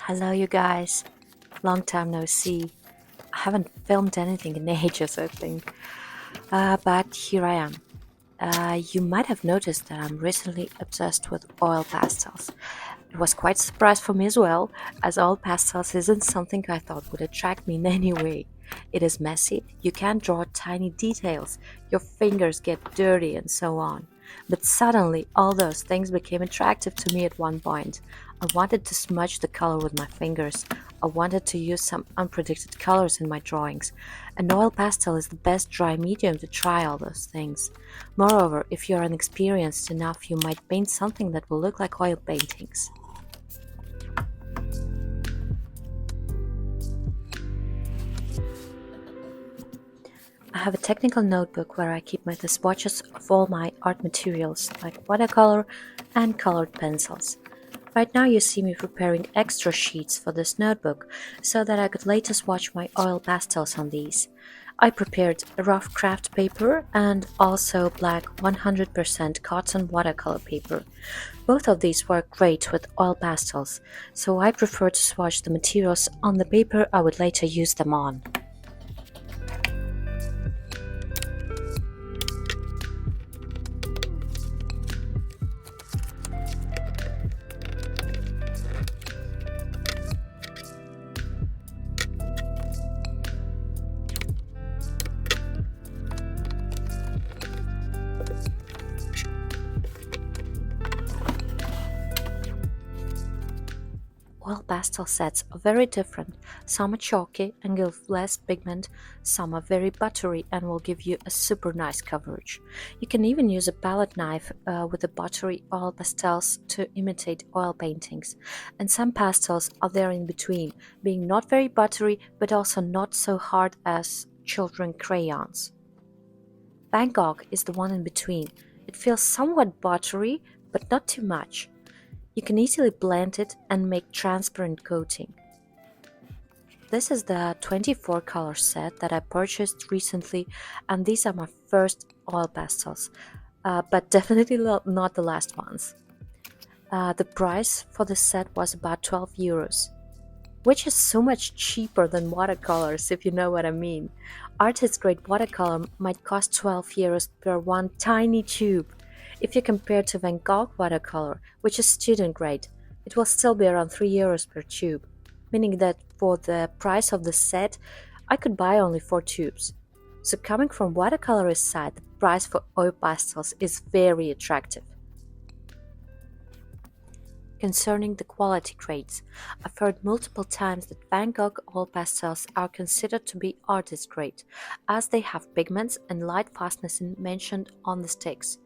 Hello, you guys. Long time no see. I haven't filmed anything in ages, I think. But here I am. You might have noticed that I'm recently obsessed with oil pastels. It was quite a surprise for me as well, as oil pastels isn't something I thought would attract me in any way. It is messy, you can't draw tiny details, your fingers get dirty, and so on. But suddenly, all those things became attractive to me at one point. I wanted to smudge the color with my fingers. I wanted to use some unpredicted colors in my drawings. An oil pastel is the best dry medium to try all those things. Moreover, if you're inexperienced enough, you might paint something that will look like oil paintings. I have a technical notebook where I keep the swatches of all my art materials, like watercolor and colored pencils. Right now you see me preparing extra sheets for this notebook so that I could later swatch my oil pastels on these. I prepared rough craft paper and also black 100% cotton watercolor paper. Both of these work great with oil pastels, so I prefer to swatch the materials on the paper I would later use them on. Oil pastel sets are very different. Some are chalky and give less pigment, some are very buttery and will give you a super nice coverage. You can even use a palette knife with the buttery oil pastels to imitate oil paintings. And some pastels are there in between, being not very buttery but also not so hard as children crayons. Van Gogh is the one in between. It feels somewhat buttery but not too much. You can easily blend it and make transparent coating. This is the 24 color set that I purchased recently, and these are my first oil pastels, but definitely not the last ones. The price for this set was about 12 euros, which is so much cheaper than watercolors, if you know what I mean. Artist grade watercolor might cost 12 euros per one tiny tube. If you compare to Van Gogh watercolor, which is student grade, it will still be around 3 euros per tube, meaning that for the price of the set, I could buy only 4 tubes. So coming from watercolorist side, the price for oil pastels is very attractive. Concerning the quality grades, I've heard multiple times that Van Gogh oil pastels are considered to be artist grade, as they have pigments and light fastness mentioned on the sticks.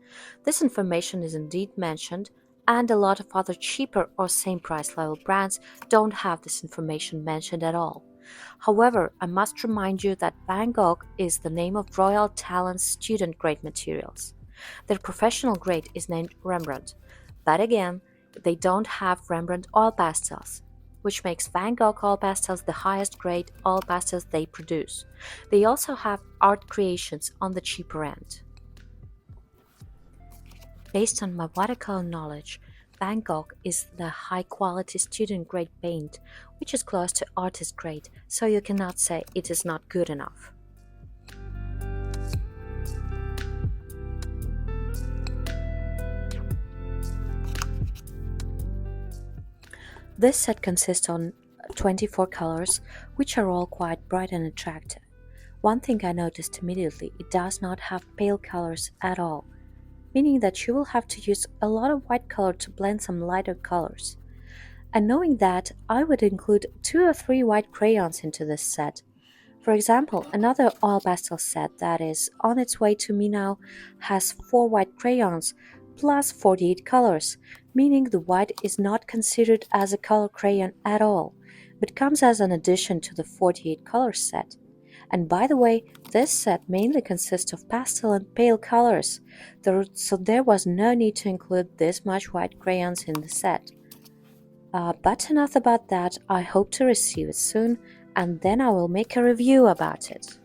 This information is indeed mentioned, and a lot of other cheaper or same price level brands don't have this information mentioned at all. However, I must remind you that Van Gogh is the name of Royal Talent's student grade materials. Their professional grade is named Rembrandt, but again, they don't have Rembrandt oil pastels, which makes Van Gogh oil pastels the highest grade oil pastels they produce. They also have art creations on the cheaper end. Based on my watercolor knowledge, Van Gogh is the high quality student grade paint, which is close to artist grade, so you cannot say it is not good enough. This set consists on 24 colors, which are all quite bright and attractive. One thing I noticed immediately, it does not have pale colors at all, meaning that you will have to use a lot of white color to blend some lighter colors. And knowing that, I would include 2 or 3 white crayons into this set. For example, another oil pastel set that is on its way to me now has 4 white crayons plus 48 colors, meaning the white is not considered as a color crayon at all, but comes as an addition to the 48 color set. And by the way, this set mainly consists of pastel and pale colors, so there was no need to include this much white crayons in the set. But enough about that, I hope to receive it soon, and then I will make a review about it.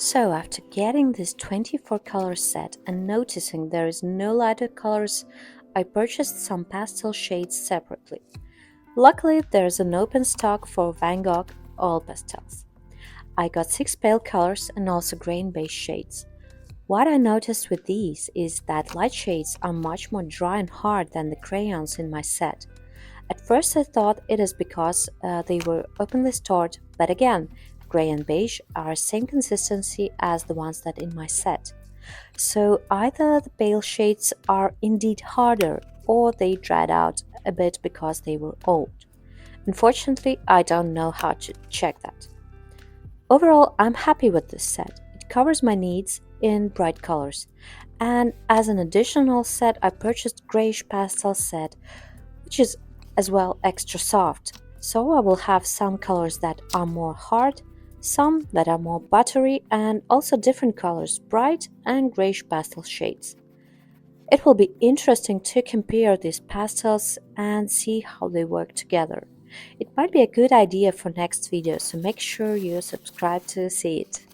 So after getting this 24 color set and noticing there is no lighter colors, I purchased some pastel shades separately. Luckily, there's an open stock for Van Gogh oil pastels. I got 6 pale colors and also gray and beige shades. What I noticed with these is that light shades are much more dry and hard than the crayons in my set. At first I thought it is because they were openly stored, but again, gray and beige are same consistency as the ones that in my set. So either the pale shades are indeed harder or they dried out a bit because they were old. Unfortunately, I don't know how to check that. Overall, I'm happy with this set. It covers my needs in bright colors. And as an additional set, I purchased grayish pastel set, which is as well extra soft. So I will have some colors that are more hard, some that are more buttery, and also different colors, bright and grayish pastel shades. It will be interesting to compare these pastels and see how they work together. It might be a good idea for next video, so make sure you subscribe to see it.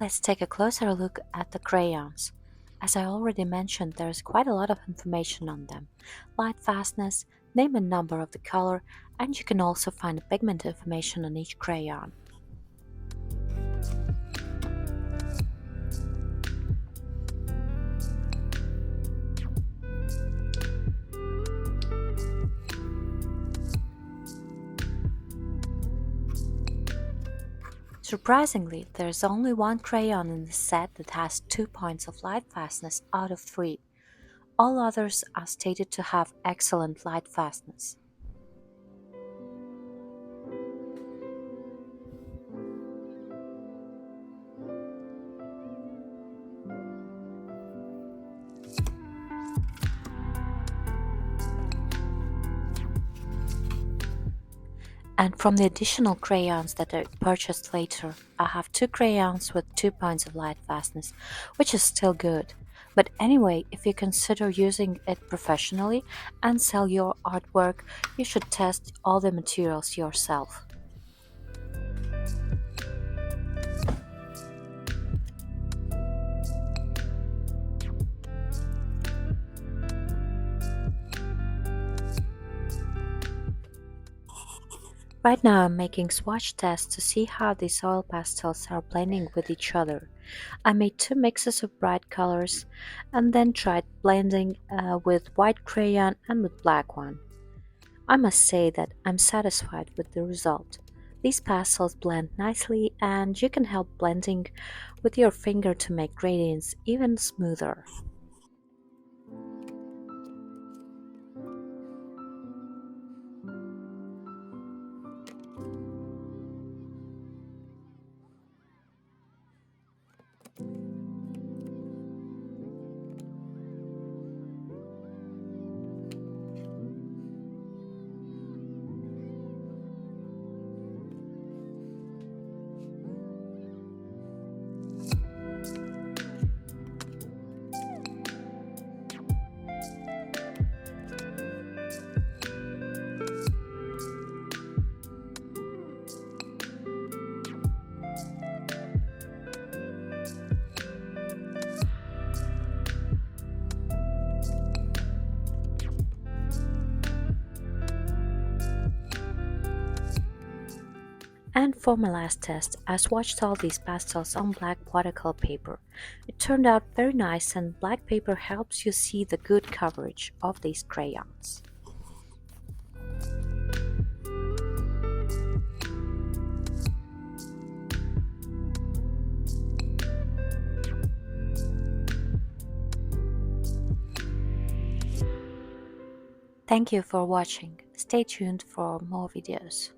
Let's take a closer look at the crayons. As I already mentioned, there is quite a lot of information on them. Light fastness, name and number of the color, and you can also find pigment information on each crayon. Surprisingly, there is only one crayon in the set that has 2 points of light fastness out of 3. All others are stated to have excellent light fastness. And from the additional crayons that I purchased later, I have 2 crayons with 2 points of light fastness, which is still good. But anyway, if you consider using it professionally and sell your artwork, you should test all the materials yourself. Right now I'm making swatch tests to see how these oil pastels are blending with each other. I made 2 mixes of bright colors and then tried blending with white crayon and with black one. I must say that I'm satisfied with the result. These pastels blend nicely and you can help blending with your finger to make gradients even smoother. And for my last test, I swatched all these pastels on black watercolor paper. It turned out very nice and black paper helps you see the good coverage of these crayons. Thank you for watching. Stay tuned for more videos.